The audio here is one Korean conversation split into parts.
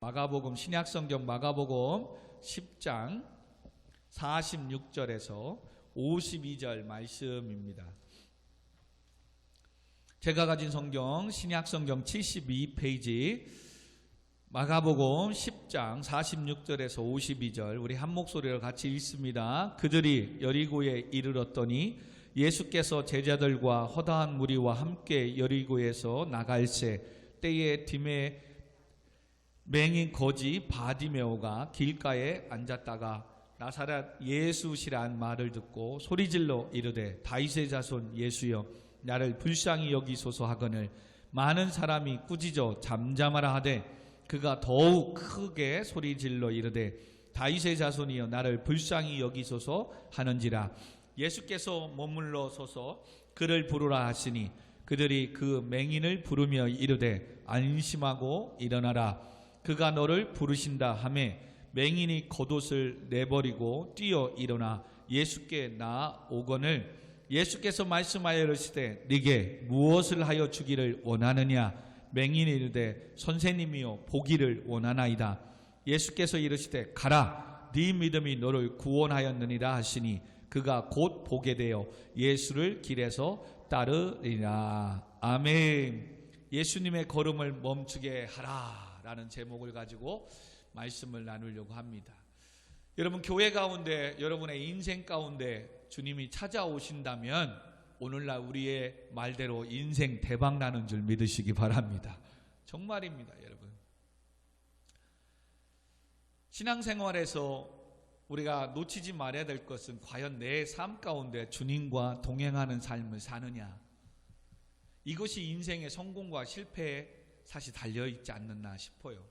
마가복음 신약성경 마가복음 10장 46절에서 52절 말씀입니다. 제가 가진 성경 신약성경 72페이지 마가복음 10장 46절에서 52절 우리 한 목소리로 같이 읽습니다. 그들이 여리고에 이르렀더니 예수께서 제자들과 허다한 무리와 함께 여리고에서 나갈새 때에 디메 맹인 거지 바디메오가 길가에 앉았다가 나사렛 예수시란 말을 듣고 소리질러 이르되 다윗의 자손 예수여 나를 불쌍히 여기소서 하거늘 많은 사람이 꾸짖어 잠잠하라 하되 그가 더욱 크게 소리질러 이르되 다윗의 자손이여 나를 불쌍히 여기소서 하는지라. 예수께서 머물러 서서 그를 부르라 하시니 그들이 그 맹인을 부르며 이르되 안심하고 일어나라. 그가 너를 부르신다 하매 맹인이 겉옷을 내버리고 뛰어 일어나 예수께 나아오거늘 예수께서 말씀하여 이르시되 네게 무엇을 하여 주기를 원하느냐. 맹인이 이르되 선생님이여 보기를 원하나이다. 예수께서 이르시되 가라 네 믿음이 너를 구원하였느니라 하시니 그가 곧 보게 되어 예수를 길에서 따르리라. 아멘. 예수님의 걸음을 멈추게 하라 라는 제목을 가지고 말씀을 나누려고 합니다. 여러분, 교회 가운데 여러분의 인생 가운데 주님이 찾아오신다면 오늘날 우리의 말대로 인생 대박 나는 줄 믿으시기 바랍니다. 정말입니다. 여러분, 신앙생활에서 우리가 놓치지 말아야 될 것은 과연 내 삶 가운데 주님과 동행하는 삶을 사느냐. 이것이 인생의 성공과 실패에 사실 달려있지 않느냐 싶어요.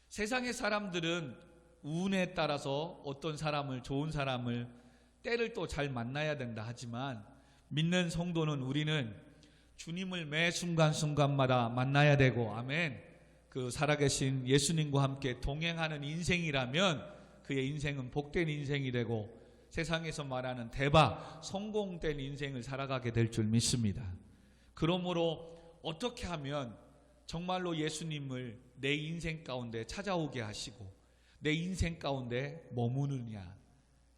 세상의 사람들은 운에 따라서 어떤 사람을, 좋은 사람을 때를 또 잘 만나야 된다 하지만 믿는 성도는 우리는 주님을 매 순간순간마다 만나야 되고, 아멘, 그 살아계신 예수님과 함께 동행하는 인생이라면 그의 인생은 복된 인생이 되고 세상에서 말하는 대박, 성공된 인생을 살아가게 될 줄 믿습니다. 그러므로 어떻게 하면 정말로 예수님을 내 인생 가운데 찾아오게 하시고 내 인생 가운데 머무느냐,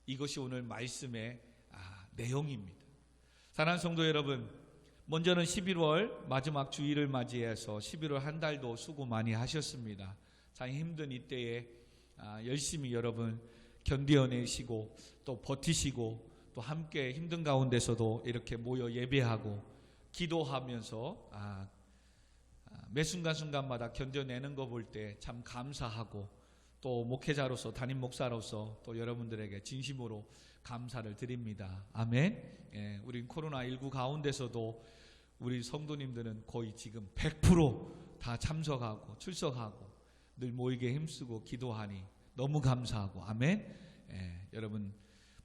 이것이 오늘 말씀의 내용입니다. 사랑하는 성도 여러분, 먼저는 11월 마지막 주일을 맞이해서 11월 한 달도 수고 많이 하셨습니다. 참 힘든 이때에 열심히 여러분 견뎌내시고 또 버티시고 또 함께 힘든 가운데서도 이렇게 모여 예배하고 기도하면서 매 순간순간마다 견뎌내는 거 볼 때 참 감사하고 또 목회자로서 담임 목사로서 또 여러분들에게 진심으로 감사를 드립니다. 아멘. 우리 코로나19 가운데서도 우리 성도님들은 거의 지금 100% 다 참석하고 출석하고 늘 모이게 힘쓰고 기도하니 너무 감사하고 아멘. 여러분,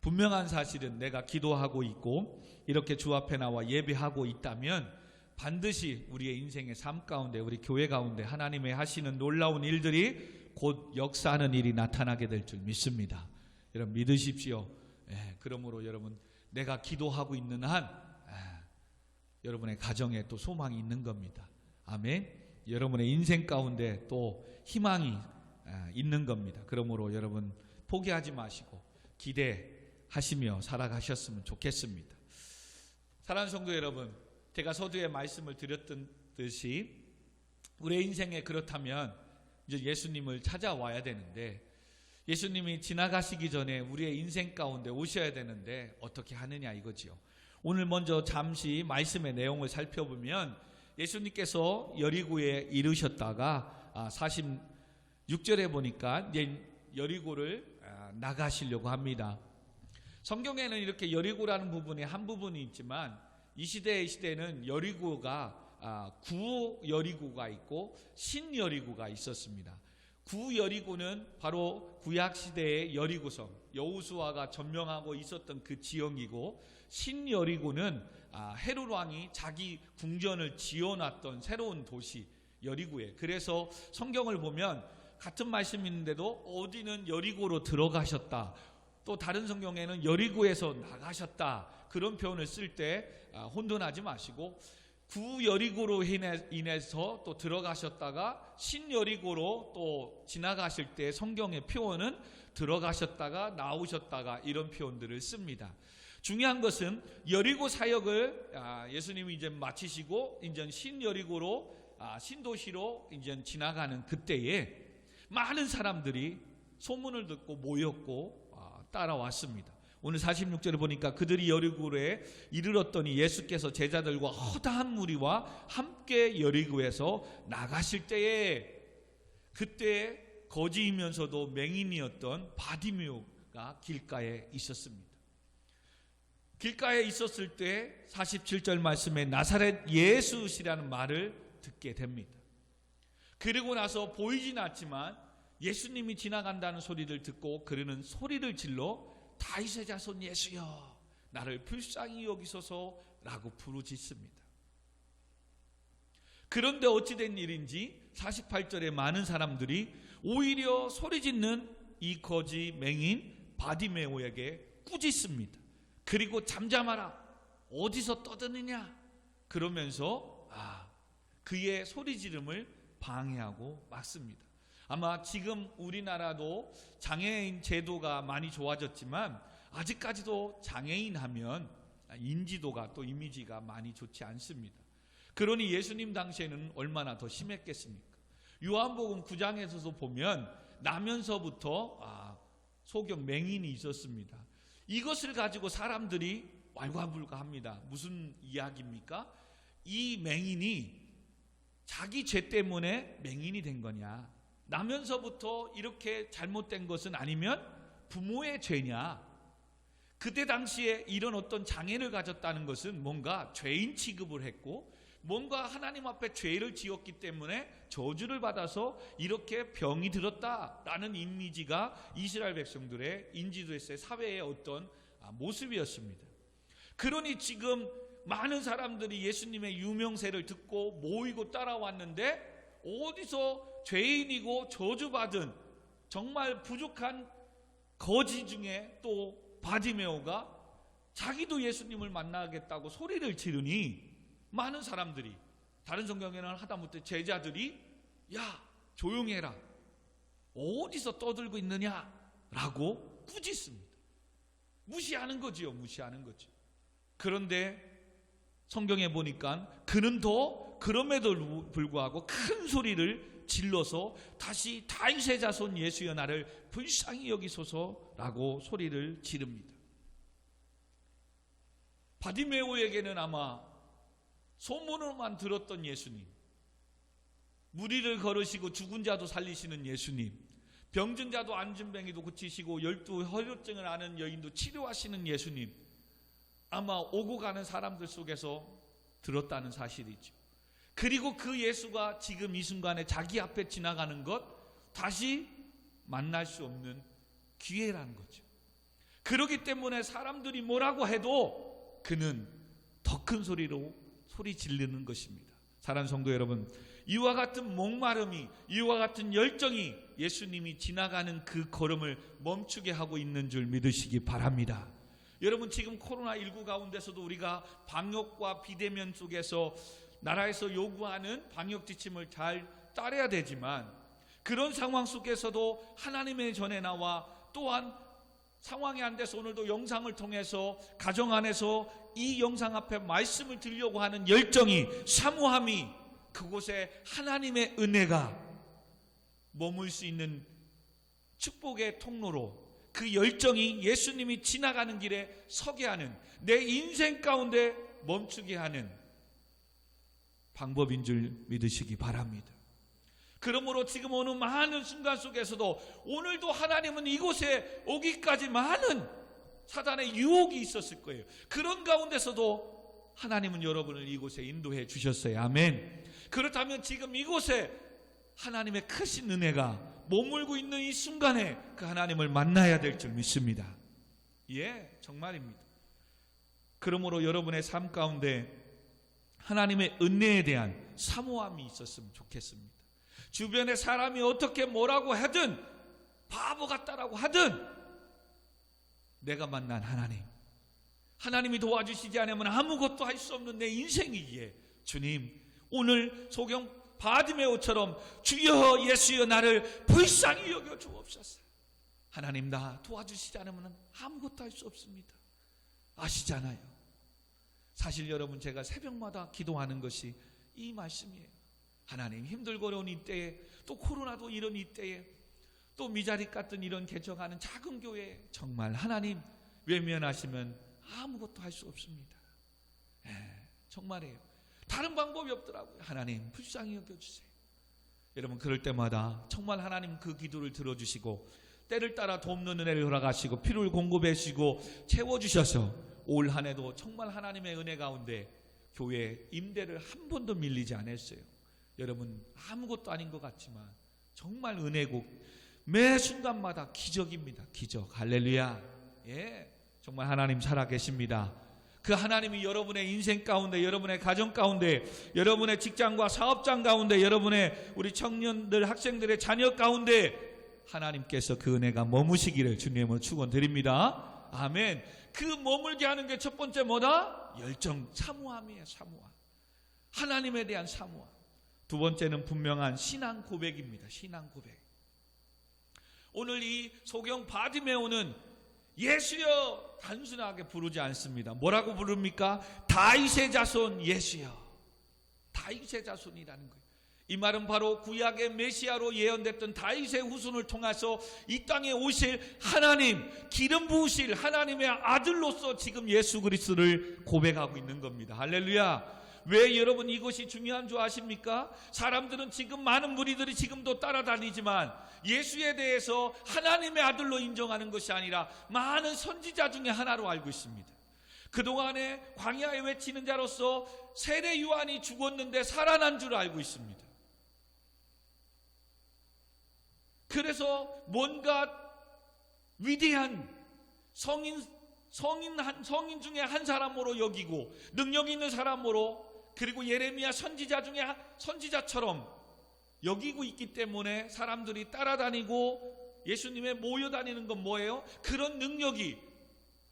분명한 사실은 내가 기도하고 있고 이렇게 주 앞에 나와 예배하고 있다면 반드시 우리의 인생의 삶 가운데, 우리 교회 가운데 하나님의 하시는 놀라운 일들이 곧 역사하는 일이 나타나게 될 줄 믿습니다. 여러분 믿으십시오. 그러므로 여러분, 내가 기도하고 있는 한 여러분의 가정에 또 소망이 있는 겁니다. 아멘. 여러분의 인생 가운데 또 희망이 있는 겁니다. 그러므로 여러분 포기하지 마시고 기대하시며 살아가셨으면 좋겠습니다. 사랑하는 성도 여러분, 제가 서두에 말씀을 드렸던 듯이 우리의 인생에 그렇다면 이제 예수님을 찾아와야 되는데 예수님이 지나가시기 전에 우리의 인생 가운데 오셔야 되는데 어떻게 하느냐 이거지요. 오늘 먼저 잠시 말씀의 내용을 살펴보면 예수님께서 여리고에 이르셨다가 46절에 보니까 이제 여리고를 나가시려고 합니다. 성경에는 이렇게 여리고라는 부분이 한 부분이 있지만 이 시대에는 여리고가 구 여리고가 있고 신 여리고가 있었습니다. 구 여리고는 바로 구약 시대의 여리고성, 여호수아가 점령하고 있었던 그 지역이고, 신 여리고는 헤롯 왕이 자기 궁전을 지어놨던 새로운 도시 여리고에. 그래서 성경을 보면 같은 말씀이 있는데도 어디는 여리고로 들어가셨다, 또 다른 성경에는 여리고에서 나가셨다, 그런 표현을 쓸 때 혼돈하지 마시고 구여리고로 인해서 또 들어가셨다가 신여리고로 또 지나가실 때 성경의 표현은 들어가셨다가 나오셨다가 이런 표현들을 씁니다. 중요한 것은 여리고 사역을 예수님이 이제 마치시고 이제 신여리고로 신도시로 이제 지나가는 그때에 많은 사람들이 소문을 듣고 모였고 따라왔습니다. 오늘 46절에 보니까 그들이 여리고에 이르렀더니 예수께서 제자들과 허다한 무리와 함께 여리고에서 나가실 때에 그때 거지이면서도 맹인이었던 바디메오가 길가에 있었습니다. 길가에 있었을 때 47절 말씀에 나사렛 예수시라는 말을 듣게 됩니다. 그리고 나서 보이진 않지만 예수님이 지나간다는 소리를 듣고 그러는 소리를 질러 다윗의 자손 예수여 나를 불쌍히 여기소서라고 부르짖습니다. 그런데 어찌된 일인지 48절에 많은 사람들이 오히려 소리짓는 이 거지 맹인 바디메오에게 꾸짖습니다. 그리고 잠잠하라 어디서 떠드느냐 그러면서 그의 소리 지름을 방해하고 막습니다. 아마 지금 우리나라도 장애인 제도가 많이 좋아졌지만 아직까지도 장애인 하면 인지도가 또 이미지가 많이 좋지 않습니다. 그러니 예수님 당시에는 얼마나 더 심했겠습니까? 요한복음 9장에서도 보면 나면서부터 소경 맹인이 있었습니다. 이것을 가지고 사람들이 왈가불가합니다. 무슨 이야기입니까? 이 맹인이 자기 죄 때문에 맹인이 된 거냐? 나면서부터 이렇게 잘못된 것은 아니면 부모의 죄냐? 그때 당시에 이런 어떤 장애를 가졌다는 것은 뭔가 죄인 취급을 했고 뭔가 하나님 앞에 죄를 지었기 때문에 저주를 받아서 이렇게 병이 들었다라는 이미지가 이스라엘 백성들의 인지도에서의 사회의 어떤 모습이었습니다. 그러니 지금 많은 사람들이 예수님의 유명세를 듣고 모이고 따라왔는데 어디서 죄인이고 저주받은 정말 부족한 거지 중에 또 바디메오가 자기도 예수님을 만나겠다고 소리를 지르니 많은 사람들이 다른 성경에는 하다못해 제자들이 야 조용해라 어디서 떠들고 있느냐라고 꾸짖습니다. 무시하는 거지요. 무시하는 거죠. 그런데 성경에 보니까 그는 더 그럼에도 불구하고 큰 소리를 질러서 다시 다윗의 자손 예수여 나를 불쌍히 여기소서라고 소리를 지릅니다. 바디메오에게는 아마 소문으로만 들었던 예수님, 무리를 걸으시고 죽은 자도 살리시는 예수님, 병든 자도 안진뱅이도 고치시고 12 허혈증을 앓은 여인도 치료하시는 예수님, 아마 오고 가는 사람들 속에서 들었다는 사실이죠. 그리고 그 예수가 지금 이 순간에 자기 앞에 지나가는 것 다시 만날 수 없는 기회라는 거죠. 그렇기 때문에 사람들이 뭐라고 해도 그는 더 큰 소리로 소리 지르는 것입니다. 사랑하는 성도 여러분, 이와 같은 목마름이, 이와 같은 열정이 예수님이 지나가는 그 걸음을 멈추게 하고 있는 줄 믿으시기 바랍니다. 여러분, 지금 코로나19 가운데서도 우리가 방역과 비대면 속에서 나라에서 요구하는 방역 지침을 잘 따라야 되지만 그런 상황 속에서도 하나님의 전에 나와 또한 상황이 안 돼서 오늘도 영상을 통해서 가정 안에서 이 영상 앞에 말씀을 드리려고 하는 열정이, 사모함이, 그곳에 하나님의 은혜가 머물 수 있는 축복의 통로로 그 열정이 예수님이 지나가는 길에 서게 하는, 내 인생 가운데 멈추게 하는 방법인 줄 믿으시기 바랍니다. 그러므로 지금 어느 많은 순간 속에서도 오늘도 하나님은 이곳에 오기까지 많은 사단의 유혹이 있었을 거예요. 그런 가운데서도 하나님은 여러분을 이곳에 인도해 주셨어요. 아멘. 그렇다면 지금 이곳에 하나님의 크신 은혜가 머물고 있는 이 순간에 그 하나님을 만나야 될 줄 믿습니다. 예, 정말입니다. 그러므로 여러분의 삶 가운데 하나님의 은혜에 대한 사모함이 있었으면 좋겠습니다. 주변에 사람이 어떻게 뭐라고 하든, 바보 같다라고 하든, 내가 만난 하나님이 도와주시지 않으면 아무것도 할 수 없는 내 인생이기에 주님, 오늘 소경 바디메오처럼 주여 예수여 나를 불쌍히 여겨 주옵소서. 하나님, 나 도와주시지 않으면 아무것도 할 수 없습니다. 아시잖아요. 사실 여러분, 제가 새벽마다 기도하는 것이 이 말씀이에요. 하나님, 힘들고 어려운 이때에, 또 코로나도 이런 이때에, 또 미자립 같은 이런 개척하는 작은 교회에 정말 하나님 외면하시면 아무것도 할 수 없습니다. 정말이에요. 다른 방법이 없더라고요. 하나님, 불쌍히 여겨주세요. 여러분, 그럴 때마다 정말 하나님 그 기도를 들어주시고 때를 따라 돕는 은혜를 허락하시고 필요를 공급해 주시고 채워주셔서 올 한 해도 정말 하나님의 은혜 가운데 교회 임대를 한 번도 밀리지 않았어요. 여러분, 아무것도 아닌 것 같지만 정말 은혜고 매 순간마다 기적입니다. 기적. 할렐루야. 정말 하나님 살아계십니다. 그 하나님이 여러분의 인생 가운데, 여러분의 가정 가운데, 여러분의 직장과 사업장 가운데, 여러분의 우리 청년들, 학생들의 자녀 가운데 하나님께서 그 은혜가 머무시기를 주님으로 축원드립니다. 아멘. 그 머물게 하는 게 첫 번째 뭐다? 열정, 사모함이에요. 사모함. 하나님에 대한 사모함. 두 번째는 분명한 신앙 고백입니다. 신앙 고백. 오늘 이 소경 바디메오는 예수여 단순하게 부르지 않습니다. 뭐라고 부릅니까? 다윗의 자손 예수여. 다윗의 자손이라는 거예요. 이 말은 바로 구약의 메시아로 예언됐던 다윗의 후손을 통해서 이 땅에 오실 하나님, 기름 부으실 하나님의 아들로서 지금 예수 그리스도를 고백하고 있는 겁니다. 할렐루야. 왜 여러분 이것이 중요한 줄 아십니까? 사람들은 지금 많은 무리들이 지금도 따라다니지만 예수에 대해서 하나님의 아들로 인정하는 것이 아니라 많은 선지자 중에 하나로 알고 있습니다. 그동안에 광야에 외치는 자로서 세례 요한이 죽었는데 살아난 줄 알고 있습니다. 그래서 뭔가 위대한 성인 중에 한 사람으로 여기고 능력 있는 사람으로, 그리고 예레미야 선지자 중에 선지자처럼 여기고 있기 때문에 사람들이 따라다니고 예수님의 모여다니는 건 뭐예요? 그런 능력이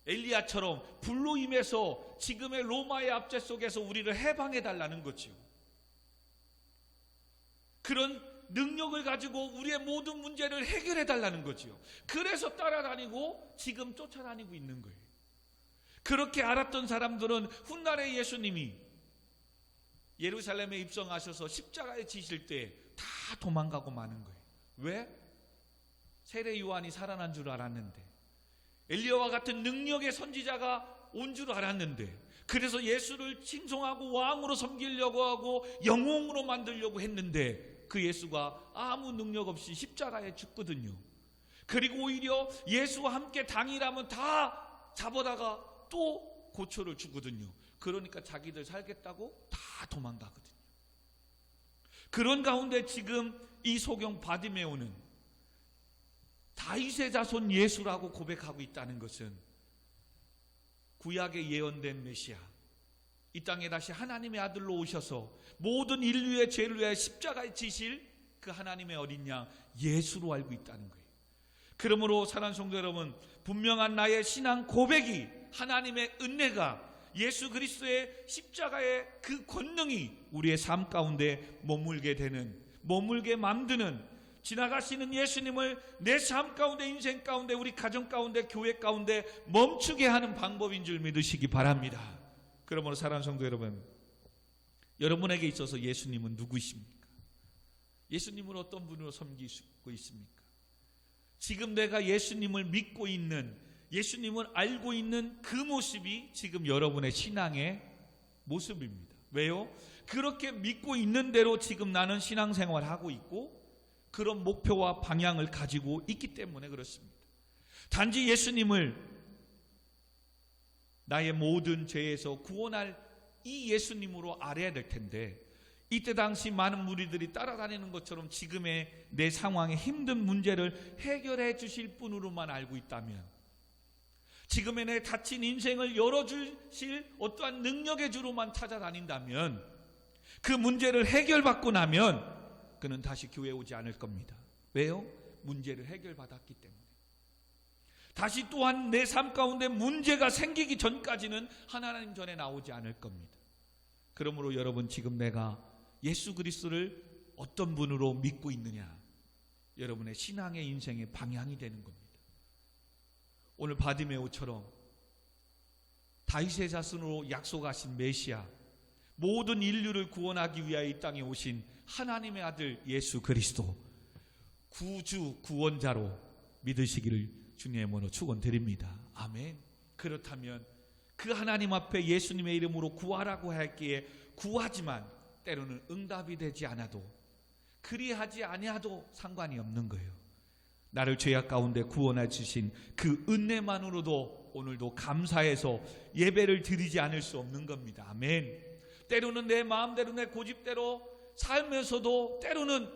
엘리야처럼 불로 임해서 지금의 로마의 압제 속에서 우리를 해방해달라는 거죠. 그런 능력을 가지고 우리의 모든 문제를 해결해달라는 거죠. 그래서 따라다니고 지금 쫓아다니고 있는 거예요. 그렇게 알았던 사람들은 훗날에 예수님이 예루살렘에 입성하셔서 십자가에 지실 때 다 도망가고 마는 거예요. 왜? 세례 요한이 살아난 줄 알았는데, 엘리야와 같은 능력의 선지자가 온 줄 알았는데, 그래서 예수를 칭송하고 왕으로 섬기려고 하고 영웅으로 만들려고 했는데 그 예수가 아무 능력 없이 십자가에 죽거든요. 그리고 오히려 예수와 함께 당일하면 다 잡아다가 또 고초를 주거든요. 그러니까 자기들 살겠다고 다 도망가거든요. 그런 가운데 지금 이 소경 바디메오는 다윗의 자손 예수라고 고백하고 있다는 것은 구약에 예언된 메시아, 이 땅에 다시 하나님의 아들로 오셔서 모든 인류의 죄를 위해 십자가에 지실 그 하나님의 어린 양 예수로 알고 있다는 거예요. 그러므로 사랑하는 성도 여러분, 분명한 나의 신앙 고백이, 하나님의 은혜가, 예수 그리스도의 십자가의 그 권능이 우리의 삶 가운데 머물게 되는, 머물게 만드는, 지나가시는 예수님을 내 삶 가운데, 인생 가운데, 우리 가정 가운데, 교회 가운데 멈추게 하는 방법인 줄 믿으시기 바랍니다. 그러므로 사랑하는 성도 여러분, 여러분에게 있어서 예수님은 누구이십니까? 예수님을 어떤 분으로 섬기고 있습니까? 지금 내가 예수님을 믿고 있는, 예수님을 알고 있는 그 모습이 지금 여러분의 신앙의 모습입니다. 왜요? 그렇게 믿고 있는 대로 지금 나는 신앙생활을 하고 있고 그런 목표와 방향을 가지고 있기 때문에 그렇습니다. 단지 예수님을 나의 모든 죄에서 구원할 이 예수님으로 알아야 될 텐데, 이때 당시 많은 무리들이 따라다니는 것처럼 지금의 내 상황의 힘든 문제를 해결해 주실 분으로만 알고 있다면, 지금의 내 닫힌 인생을 열어주실 어떠한 능력의 주로만 찾아다닌다면, 그 문제를 해결받고 나면 그는 다시 교회에 오지 않을 겁니다. 왜요? 문제를 해결받았기 때문에. 다시 또한 내 삶 가운데 문제가 생기기 전까지는 하나님 전에 나오지 않을 겁니다. 그러므로 여러분, 지금 내가 예수 그리스도를 어떤 분으로 믿고 있느냐, 여러분의 신앙의 인생의 방향이 되는 겁니다. 오늘 바디메오처럼 다윗의 자손으로 약속하신 메시아, 모든 인류를 구원하기 위하여 이 땅에 오신 하나님의 아들 예수 그리스도, 구주 구원자로 믿으시기를 주님의 이름으로 축원드립니다. 아멘. 그렇다면 그 하나님 앞에 예수님의 이름으로 구하라고 할기에 구하지만 때로는 응답이 되지 않아도, 그리하지 아니하도 상관이 없는 거예요. 나를 죄악 가운데 구원해 주신 그 은혜만으로도 오늘도 감사해서 예배를 드리지 않을 수 없는 겁니다. 아멘. 때로는 내 마음대로 내 고집대로 살면서도 때로는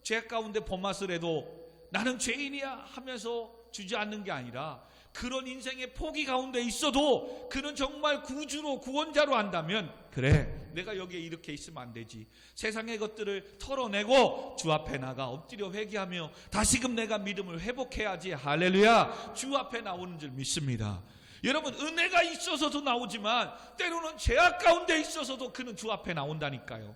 죄악 가운데 범하을 해도 나는 죄인이야 하면서 주저앉는 게 아니라, 그런 인생의 포기 가운데 있어도 그는 정말 구주로 구원자로 한다면, 그래, 내가 여기에 이렇게 있으면 안 되지, 세상의 것들을 털어내고 주 앞에 나가 엎드려 회개하며 다시금 내가 믿음을 회복해야지. 할렐루야. 주 앞에 나오는 줄 믿습니다. 여러분, 은혜가 있어서도 나오지만 때로는 죄악 가운데 있어서도 그는 주 앞에 나온다니까요.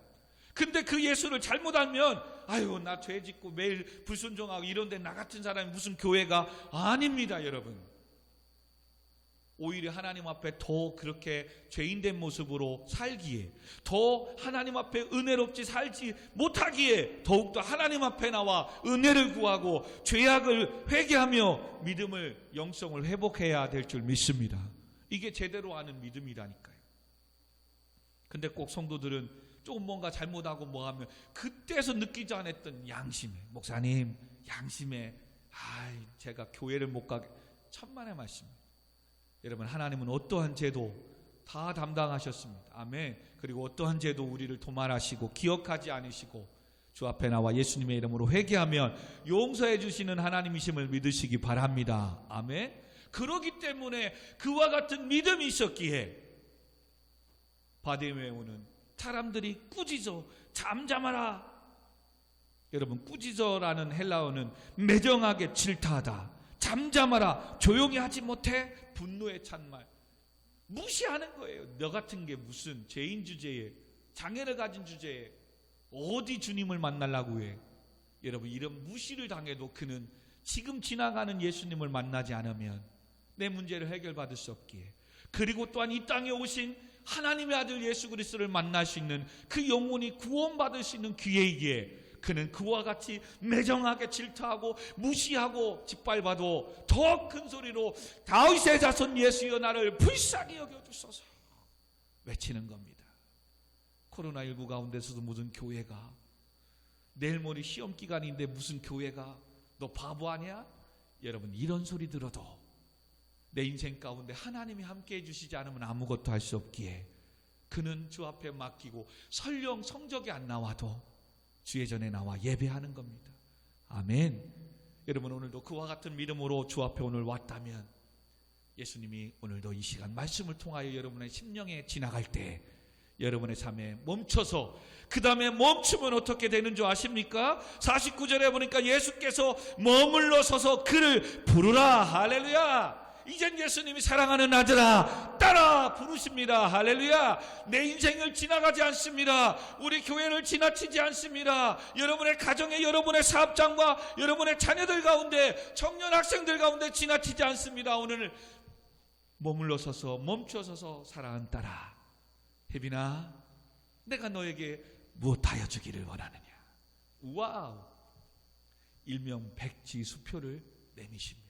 근데 그 예수를 잘못 알면, 아유, 나 죄 짓고 매일 불순종하고 이런데 나 같은 사람이 무슨 교회가, 아닙니다. 여러분, 오히려 하나님 앞에 더 그렇게 죄인된 모습으로 살기에, 더 하나님 앞에 은혜롭지 살지 못하기에 더욱더 하나님 앞에 나와 은혜를 구하고 죄악을 회개하며 믿음을, 영성을 회복해야 될 줄 믿습니다. 이게 제대로 아는 믿음이라니까요. 근데 꼭 성도들은 조금 뭔가 잘못하고 뭐하면 그때서 느끼지 않았던 양심에, 목사님 양심에, 제가 교회를 못 가게, 천만의 말씀입니다. 여러분, 하나님은 어떠한 죄도 다 담당하셨습니다. 아멘. 그리고 어떠한 죄도 우리를 도말하시고 기억하지 않으시고 주 앞에 나와 예수님의 이름으로 회개하면 용서해 주시는 하나님이심을 믿으시기 바랍니다. 아멘. 그러기 때문에 그와 같은 믿음이 있었기에 바디메오는 사람들이 꾸짖어 잠잠하라. 여러분, 꾸짖어라는 헬라어는 매정하게 질타하다, 잠잠하라, 조용히 하지 못해, 분노에 찬 말, 무시하는 거예요. 너 같은 게 무슨 죄인 주제에, 장애를 가진 주제에 어디 주님을 만나려고 해. 여러분, 이런 무시를 당해도 그는 지금 지나가는 예수님을 만나지 않으면 내 문제를 해결받을 수 없기에, 그리고 또한 이 땅에 오신 하나님의 아들 예수 그리스도를 만날 수 있는, 그 영혼이 구원받을 수 있는 기회이기에 그는 그와 같이 매정하게 질타하고 무시하고 짓밟아도 더 큰 소리로 다윗의 자손 예수여 나를 불쌍히 여겨주소서 외치는 겁니다. 코로나19 가운데서도 무슨 교회가, 내일 모레 시험 기간인데 무슨 교회가, 너 바보 아니야? 여러분, 이런 소리 들어도 내 인생 가운데 하나님이 함께해 주시지 않으면 아무것도 할 수 없기에 그는 주 앞에 맡기고 설령 성적이 안 나와도 주의 전에 나와 예배하는 겁니다. 아멘. 여러분, 오늘도 그와 같은 믿음으로 주 앞에 오늘 왔다면 예수님이 오늘도 이 시간 말씀을 통하여 여러분의 심령에 지나갈 때 여러분의 삶에 멈춰서, 그 다음에 멈추면 어떻게 되는 줄 아십니까? 49절에 보니까 예수께서 머물러 서서 그를 부르라. 할렐루야. 이젠 예수님이 사랑하는 아들아 따라 부르십니다. 할렐루야. 내 인생을 지나가지 않습니다. 우리 교회를 지나치지 않습니다. 여러분의 가정에, 여러분의 사업장과 여러분의 자녀들 가운데, 청년 학생들 가운데 지나치지 않습니다. 오늘 머물러 서서, 멈춰 서서 사랑하는 딸아, 혜빈아, 내가 너에게 무엇하여 주기를 원하느냐. 와우. 일명 백지수표를 내미십니다.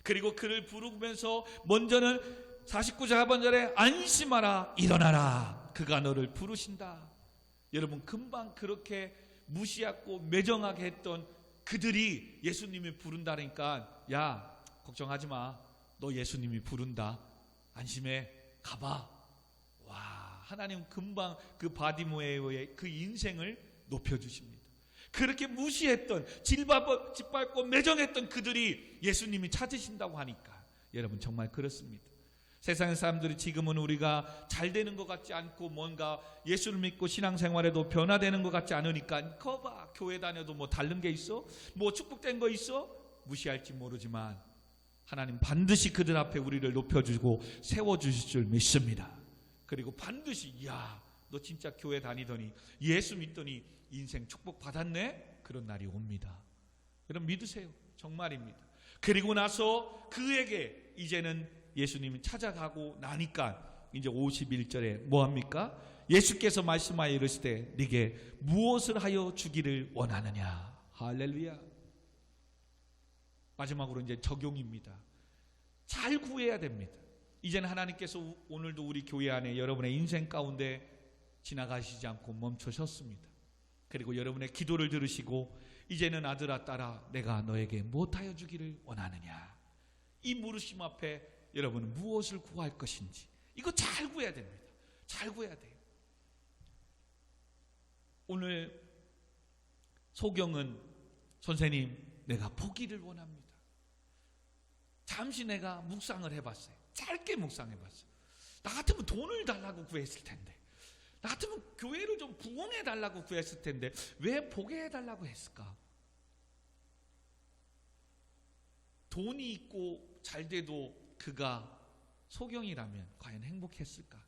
그리고 그를 부르면서 먼저는 49절 하반절에 안심하라, 일어나라, 그가 너를 부르신다. 여러분, 금방 그렇게 무시하고 매정하게 했던 그들이 예수님이 부른다니까, 야, 걱정하지 마, 너 예수님이 부른다, 안심해, 가봐. 와, 하나님 금방 그 바디메오의 그 인생을 높여주십니다. 그렇게 무시했던, 짓밟고 매정했던 그들이 예수님이 찾으신다고 하니까 여러분, 정말 그렇습니다. 세상의 사람들이 지금은 우리가 잘 되는 것 같지 않고 뭔가 예수를 믿고 신앙생활에도 변화되는 것 같지 않으니까, 거봐, 교회 다녀도 뭐 다른 게 있어? 뭐 축복된 거 있어? 무시할지 모르지만 하나님 반드시 그들 앞에 우리를 높여주고 세워주실 줄 믿습니다. 그리고 반드시 너 진짜 교회 다니더니 예수 믿더니 인생 축복 받았네? 그런 날이 옵니다. 여러분 믿으세요. 정말입니다. 그리고 나서 그에게 이제는 예수님이 찾아가고 나니까 이제 51절에 뭐합니까? 예수께서 말씀하여 이르시되 네게 무엇을 하여 주기를 원하느냐. 할렐루야. 마지막으로 이제 적용입니다. 잘 구해야 됩니다. 이제는 하나님께서 오늘도 우리 교회 안에 여러분의 인생 가운데 지나가시지 않고 멈추셨습니다. 그리고 여러분의 기도를 들으시고 이제는 아들아 딸아 내가 너에게 무엇하여 주기를 원하느냐. 이 물으심 앞에 여러분은 무엇을 구할 것인지 이거 잘 구해야 됩니다. 잘 구해야 돼요. 오늘 소경은 선생님 내가 포기를 원합니다. 잠시 내가 묵상을 해봤어요. 짧게 묵상해봤어요. 나 같으면 돈을 달라고 구했을 텐데, 나 같으면 교회를 좀 부흥해달라고 구했을 텐데 왜 보게 해달라고 했을까? 돈이 있고 잘 돼도 그가 소경이라면 과연 행복했을까?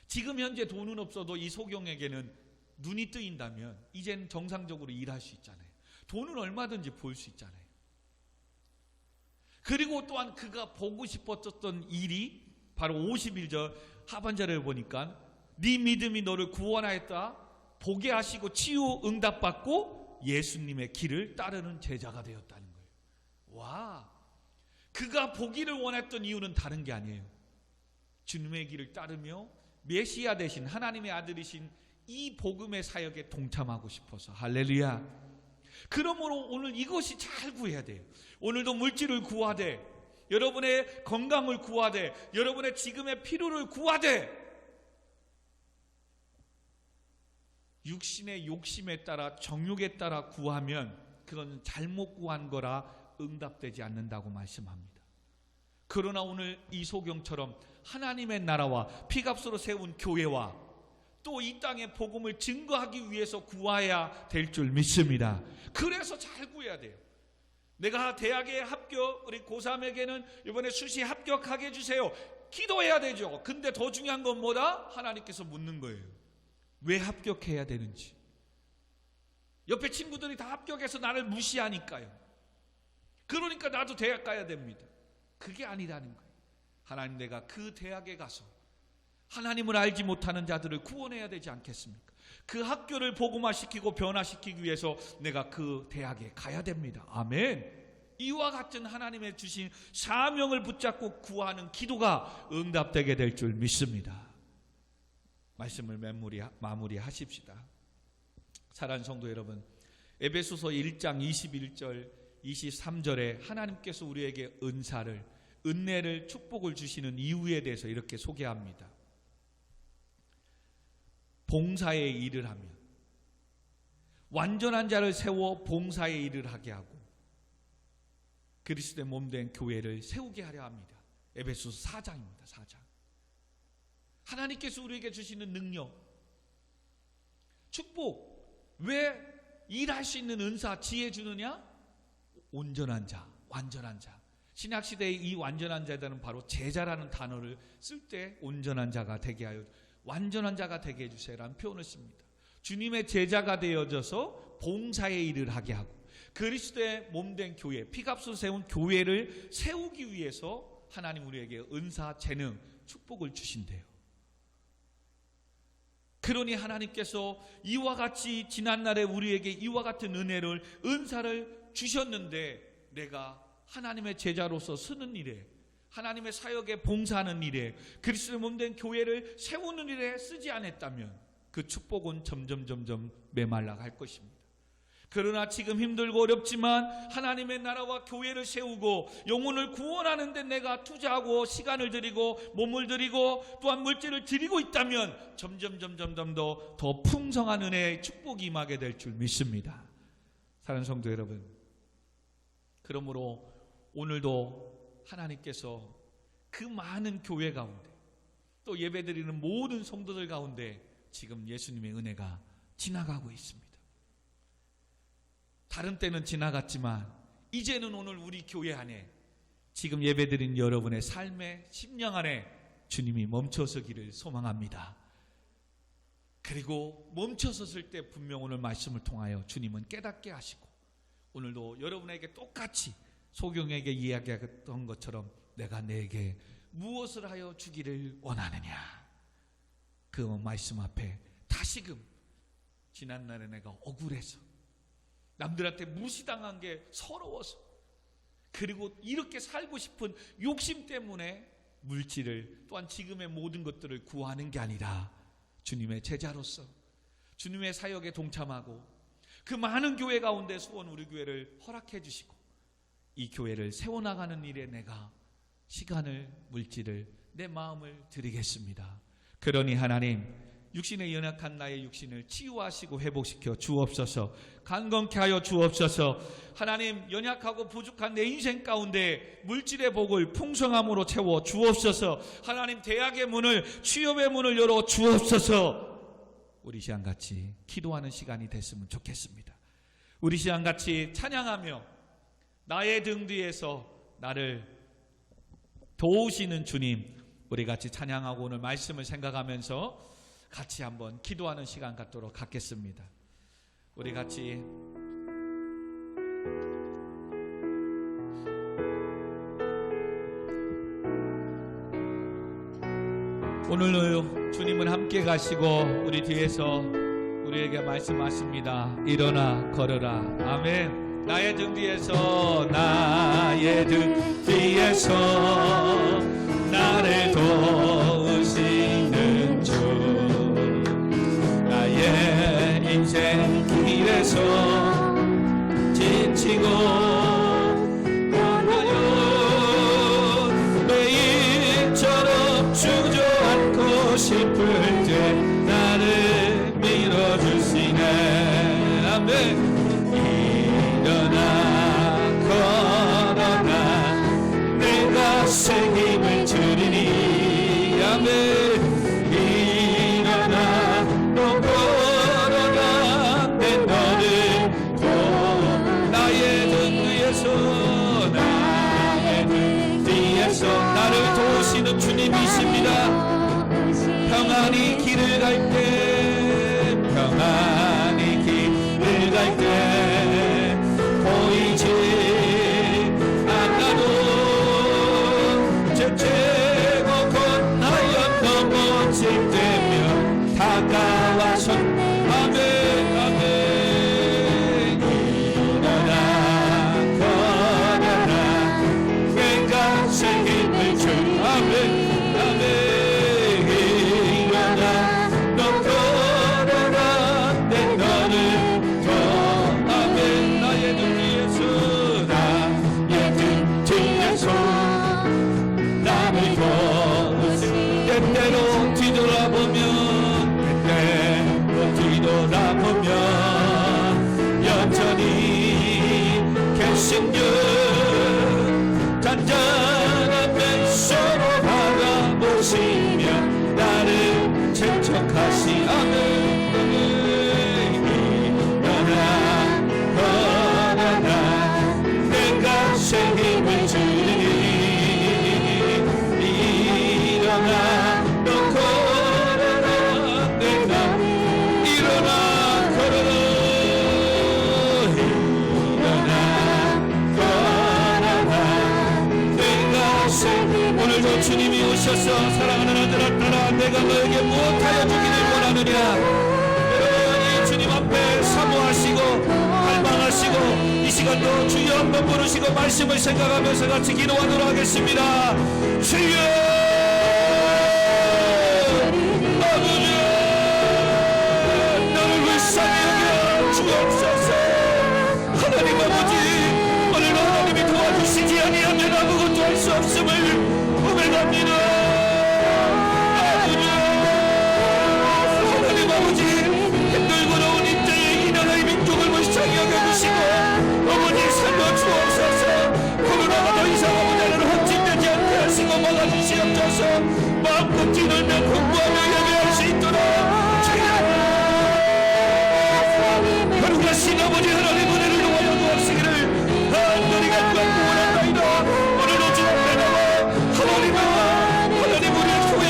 지금 현재 돈은 없어도 이 소경에게는 눈이 뜨인다면 이제는 정상적으로 일할 수 있잖아요. 돈은 얼마든지 벌 수 있잖아요. 그리고 또한 그가 보고 싶었던 일이 바로 51절 하반절을 보니까 네 믿음이 너를 구원하였다. 보게 하시고 치유 응답받고 예수님의 길을 따르는 제자가 되었다는 거예요. 와, 그가 보기를 원했던 이유는 다른 게 아니에요. 주님의 길을 따르며 메시아 되신 하나님의 아들이신 이 복음의 사역에 동참하고 싶어서. 할렐루야. 그러므로 오늘 이것이 잘 구해야 돼요. 오늘도 물질을 구하되, 여러분의 건강을 구하되, 여러분의 지금의 필요를 구하되, 육신의 욕심에 따라 정욕에 따라 구하면 그건 잘못 구한 거라 응답되지 않는다고 말씀합니다. 그러나 오늘 이 소경처럼 하나님의 나라와 피값으로 세운 교회와 또 이 땅의 복음을 증거하기 위해서 구해야 될 줄 믿습니다. 그래서 잘 구해야 돼요. 내가 대학에 합격, 우리 고3에게는 이번에 수시 합격하게 해주세요. 기도해야 되죠. 근데 더 중요한 건 뭐다? 하나님께서 묻는 거예요. 왜 합격해야 되는지. 옆에 친구들이 다 합격해서 나를 무시하니까요. 그러니까 나도 대학 가야 됩니다. 그게 아니라는 거예요. 하나님, 내가 그 대학에 가서 하나님을 알지 못하는 자들을 구원해야 되지 않겠습니까? 그 학교를 복음화시키고 변화시키기 위해서 내가 그 대학에 가야 됩니다. 아멘. 이와 같은 하나님의 주신 사명을 붙잡고 구하는 기도가 응답되게 될 줄 믿습니다. 말씀을 마무리하십시다. 사랑하는 성도 여러분, 에베소서 1장 21절 23절에 하나님께서 우리에게 은혜를 축복을 주시는 이유에 대해서 이렇게 소개합니다. 봉사의 일을 하며 완전한 자를 세워 봉사의 일을 하게 하고 그리스도의 몸된 교회를 세우게 하려 합니다. 에베소서 4장입니다. 4장. 하나님께서 우리에게 주시는 능력, 축복, 왜 일할 수 있는 은사, 지혜 주느냐? 온전한 자, 완전한 자. 신약시대의 이 완전한 자들은 바로 제자라는 단어를 쓸 때 온전한 자가 되게 하여 완전한 자가 되게 해주세요라는 표현을 씁니다. 주님의 제자가 되어져서 봉사의 일을 하게 하고 그리스도의 몸된 교회, 피값으로 세운 교회를 세우기 위해서 하나님 우리에게 은사, 재능, 축복을 주신대요. 그러니 하나님께서 이와 같이 지난날에 우리에게 이와 같은 은사를 주셨는데 내가 하나님의 제자로서 쓰는 일에, 하나님의 사역에 봉사하는 일에, 그리스도의 몸된 교회를 세우는 일에 쓰지 않았다면 그 축복은 점점 메말라 갈 것입니다. 그러나 지금 힘들고 어렵지만 하나님의 나라와 교회를 세우고 영혼을 구원하는 데 내가 투자하고 시간을 들이고 몸을 들이고 또한 물질을 들이고 있다면 점점 더 풍성한 은혜의 축복이 임하게 될 줄 믿습니다. 사랑하는 성도 여러분, 그러므로 오늘도 하나님께서 그 많은 교회 가운데 또 예배드리는 모든 성도들 가운데 지금 예수님의 은혜가 지나가고 있습니다. 다른 때는 지나갔지만 이제는 오늘 우리 교회 안에 지금 예배드린 여러분의 삶의 심령 안에 주님이 멈춰서기를 소망합니다. 그리고 멈춰섰을 때 분명 오늘 말씀을 통하여 주님은 깨닫게 하시고 오늘도 여러분에게 똑같이 소경에게 이야기했던 것처럼 내가 내게 무엇을 하여 주기를 원하느냐, 그 말씀 앞에 다시금 지난날에 내가 억울해서 남들한테 무시당한 게 서러워서 그리고 이렇게 살고 싶은 욕심 때문에 물질을 또한 지금의 모든 것들을 구하는 게 아니라 주님의 제자로서 주님의 사역에 동참하고 그 많은 교회 가운데 수원 우리 교회를 허락해 주시고 이 교회를 세워나가는 일에 내가 시간을, 물질을, 내 마음을 드리겠습니다. 그러니 하나님, 육신에 연약한 나의 육신을 치유하시고 회복시켜 주옵소서. 강건케 하여 주옵소서. 하나님, 연약하고 부족한 내 인생 가운데 물질의 복을 풍성함으로 채워 주옵소서. 하나님, 대학의 문을, 취업의 문을 열어 주옵소서. 우리 시간같이 기도하는 시간이 됐으면 좋겠습니다. 우리 시간같이 찬양하며 나의 등 뒤에서 나를 도우시는 주님, 우리 같이 찬양하고 오늘 말씀을 생각하면서 같이 한번 기도하는 시간 갖도록 하겠습니다. 우리 같이 오늘도 주님은 함께 가시고 우리 뒤에서 우리에게 말씀하십니다. 일어나 걸어라. 아멘. 나의 등 뒤에서, 나의 등 뒤에서 나를 도우시는 주, 나의 인생 길에서 지치고 떠나요 매일처럼 주저앉고 싶을 때 나를 밀어주시네. 아멘. 새 힘을 주리니. 아멘. 일어나 또 걸어가 내 너를 도 나의 등 뒤에서, 나의 등 뒤에서 나를 도우시는 주님이십니다. 평안히 길을 갈 때, 평안히 길을 갈 때 보이지 다가와서 아멘 아멘. 일어나 걸어라 내가 새 힘을 줄. 아멘 아멘. 일어나 너 걸어라 내 너를 더. 아멘. 나의 등 뒤에서, 나의 등 뒤에서 나를 도우시. 때때로 뒤돌아보면 여전히 계신 주 잔잔한 맨손으로 바라보시며 나를 재촉하시. 아멘. 일어나 걸어라 내가 새 힘을 주리니. 일어나 너 걸어라 내가 일어나 걸어라. 오늘도 주님이 오셔서 사랑하는 아들아 딸아 내가 너에게 무엇하여 주기를 원하느냐. 여러분 이 주님 앞에 사모하시고 갈망하시고 이 시간도 주여 한번 부르시고 말씀을 생각하면서 같이 기도하도록 하겠습니다. 주여 아버지 너를 불쌍히 여겨 주옵소서. 하나님 아버지 오늘도 하나님이 도와주시지 아니하면 아무것도 할 수 없음을 고백합니다. 하나님 아버지 힘들고 어려운 입장에 이 나라의 민족을 불쌍히 여겨주시고 어머니 살려 주옵소서. 코로나가 더 이상 아버지를 헛짓되지 않게 하시고 막아주시옵소서. 마음껏 뛰놀며 공부하며 예배할 수 있도록 거룩하신 아버지 하나님 은혜를 도와여 주옵시기를 간절히 간구하고 원합니다. 오늘도 주님 앞에 나와 하나님 우리의 교회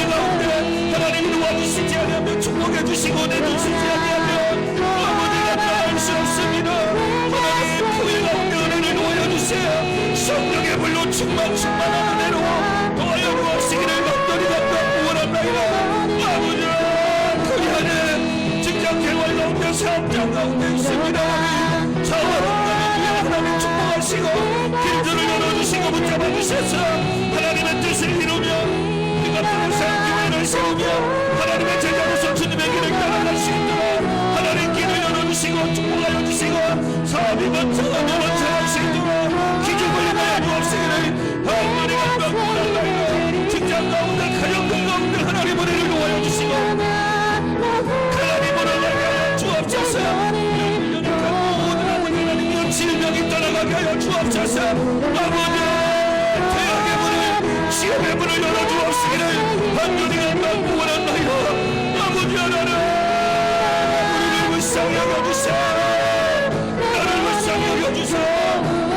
영광 충만한 은혜로 더하여 주옵시기를 간절히 원합나이다. 아버지, 그리하는 직장생활 가운데 사업장 가운데 있습니다. 사업하는 위에 하나님 축복하시고 길들을 열어주시고 붙잡아주셔서 하나님의 뜻을 이루며 우리가 부르신 교회를 세우며 하나님의 제자로서 주님의 길을 따라갈 수 있도록 하나님 길을 열어주시고 축복하여 주시고 사업이 번창할 수 있도록 기적을 임하여 주옵시기를 하나님 감사합니다. 직장 가운데 가정들 가운데 하나님 은혜를 도와여 주시고 하나님으로 나게 하여 주옵소서. 모든 아버지 하나님의 질병이 떠나가게 하여 주옵소서. 아버지 태양의 문을 시험의 문을 열어주옵시기를 한전히 간다고 원합나이다. 아버지 하나님 우리를 불쌍히 여겨주세요. 나를 불쌍히 여겨주세요.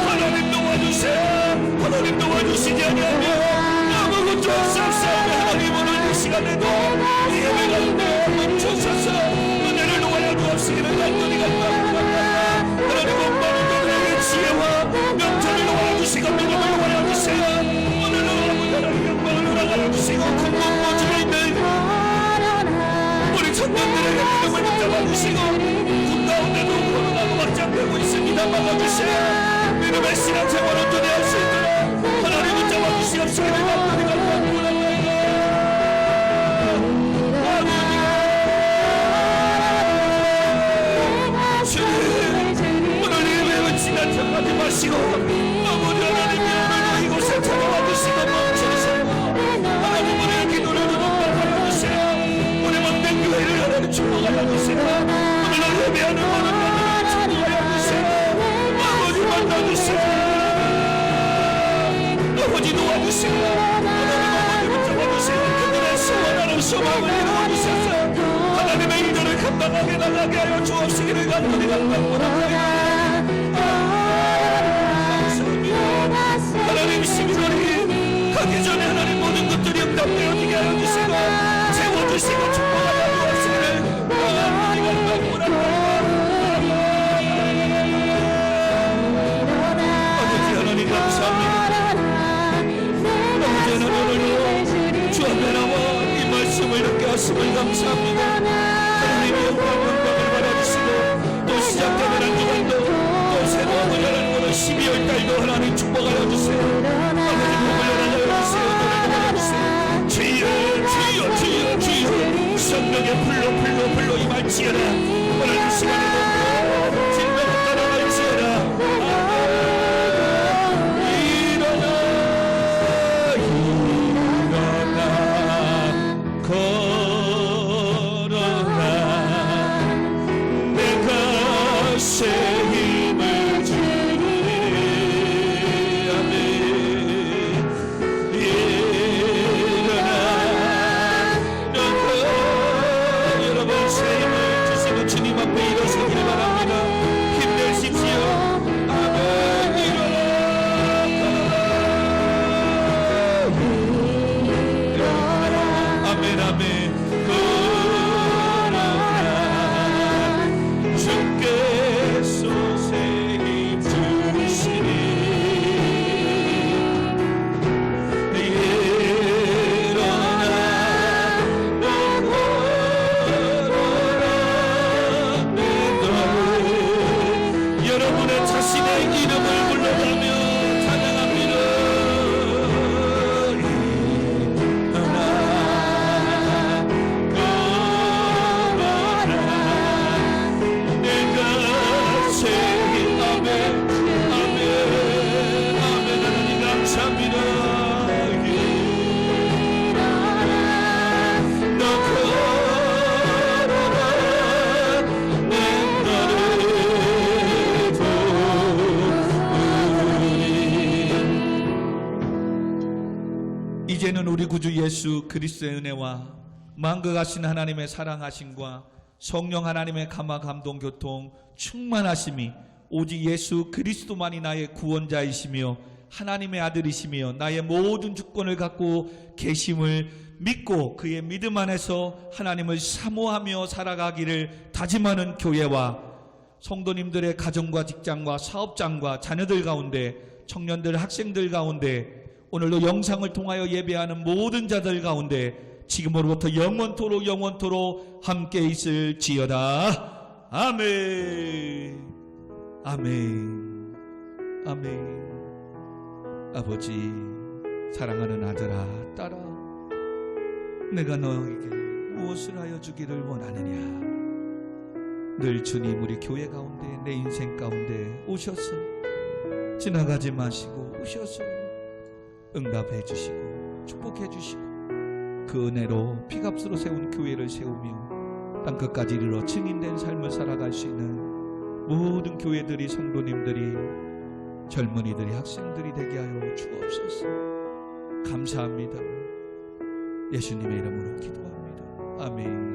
하나님 도와주세요. 하나님 도와주시지 아니하며 아무것도 없사옵사오며 하나님 오늘 이 시간에도 이 예배 가운데 멈추소서. 은혜를 도와여 주옵시기를 간절히 간다고 하나님 엄마는 그들에게 지혜와 명철을 도와주시고 믿음을 도와여 주세요. 오늘은 아버지 하나님 영광을 허락하여 주시고 큰 공포중에 있는 우리 청년들에게 믿음을 붙잡아주시고 군 가운데도 코로나가 확장되고 있습니다. 막아주세요. 믿음의 신앙생활 온전히 할 수 있도록 하나님 붙잡아주시옵시기를 간절히 간다고 지나쳐가지 마시고 아버지 하나님이 오늘 이곳에 찾아와 주시고 멈춰주세요. 하나님 우리의 기도를 응답하여 주세요. 우리 만든 교회를 하나님 축복하여 주세요. 오늘 예배하는 모든 분들을 축복하여 주세요. 아버지 만나주세요. 아버지 도와주세요. 하나님 붙잡아주세요. 그들의 소원하는 소망을 이루어주셔서 하나님의 일들을 감당하게 나가게 하여 주옵시기를 간절히 간다고 하나님 12월이 가기 전에 하나님 모든 것들이 응답되어지게 하여 주시고 채워주시고 축복하여 주옵시기를 아버지 하나님 감사합니다. 아버지 하나님 오늘도 주 앞에 나와 이 말씀을 듣게 하심을 감사합니다. 하나님의 영광을 받아주시고 또 시작되는 한 주간도 또 새로운 은혜를 12월 달도 하나님 축복하여 주세요. 아버지 복을 열어주세요. 노래를 열어주세요. 주여 주여 주여 주여 성령의 불로 임할지어다. 오늘 이 시간에도 질병을 떠나갈지어다. 일어나 걸어라 내가 새 힘을 주님 앞에 일어서길 바랍니다. 힘내십시오. 아멘. 일어나. 아멘 아멘. 걸어라 주께서 새 힘 주시니 여러분의 자신의 이름을 불러가며 찬양합니다. 걸어라 내가 새긴 아멘 아멘 아멘 하나님 감사합니다. 이제는 우리 구주 예수 그리스도의 은혜와 만극하신 하나님의 사랑하심과 성령 하나님의 감화 감동 교통 충만하심이 오직 예수 그리스도만이 나의 구원자이시며 하나님의 아들이시며 나의 모든 주권을 갖고 계심을 믿고 그의 믿음 안에서 하나님을 사모하며 살아가기를 다짐하는 교회와 성도님들의 가정과 직장과 사업장과 자녀들 가운데 청년들 학생들 가운데 오늘도 영상을 통하여 예배하는 모든 자들 가운데 지금으로부터 영원토록 함께 있을지어다. 아멘. 아멘. 아멘. 아버지, 사랑하는 아들아, 딸아, 내가 너에게 무엇을 하여 주기를 원하느냐. 늘 주님 우리 교회 가운데, 내 인생 가운데 오셔서 지나가지 마시고 오셔서 응답해 주시고 축복해 주시고 그 은혜로 피값으로 세운 교회를 세우며 땅끝까지 이르러 증인된 삶을 살아갈 수 있는 모든 교회들이, 성도님들이, 젊은이들이, 학생들이 되게 하여 주옵소서. 감사합니다. 예수님의 이름으로 기도합니다. 아멘.